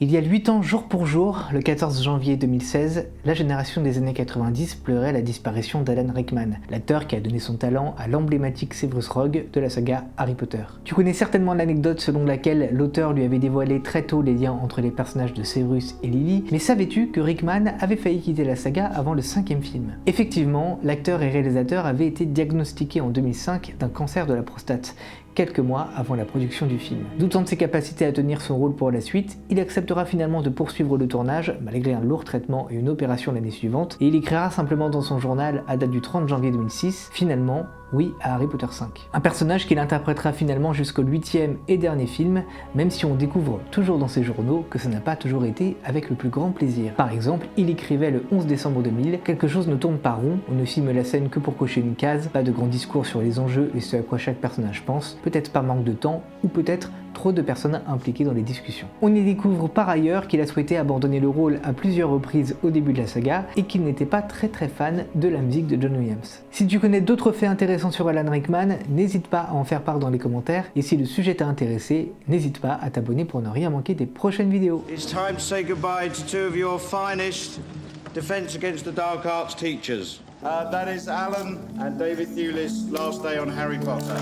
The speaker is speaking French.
Il y a 8 ans, jour pour jour, le 14 janvier 2016, la génération des années 90 pleurait la disparition d'Alan Rickman, l'acteur qui a donné son talent à l'emblématique Severus Rogue de la saga Harry Potter. Tu connais certainement l'anecdote selon laquelle l'auteur lui avait dévoilé très tôt les liens entre les personnages de Severus et Lily, mais savais-tu que Rickman avait failli quitter la saga avant le 5e film? Effectivement, l'acteur et réalisateur avait été diagnostiqué en 2005 d'un cancer de la prostate, quelques mois avant la production du film. Doutant de ses capacités à tenir son rôle pour la suite, il acceptera finalement de poursuivre le tournage malgré un lourd traitement et une opération l'année suivante, et il écrira simplement dans son journal à date du 30 janvier 2006, finalement, oui à Harry Potter 5. Un personnage qu'il interprétera finalement jusqu'au 8e et dernier film, même si on découvre toujours dans ses journaux que ça n'a pas toujours été avec le plus grand plaisir. Par exemple, il écrivait le 11 décembre 2000, quelque chose ne tourne pas rond, on ne filme la scène que pour cocher une case, pas de grands discours sur les enjeux et ce à quoi chaque personnage pense, peut-être par manque de temps, ou peut-être trop de personnes impliquées dans les discussions. On y découvre par ailleurs qu'il a souhaité abandonner le rôle à plusieurs reprises au début de la saga et qu'il n'était pas très fan de la musique de John Williams. Si tu connais d'autres faits intéressants sur Alan Rickman, n'hésite pas à en faire part dans les commentaires et si le sujet t'a intéressé, n'hésite pas à t'abonner pour ne rien manquer des prochaines vidéos. It's time to say goodbye to two of your finest Defense Against the Dark Arts teachers. That is Alan and David Thewlis, last day on Harry Potter.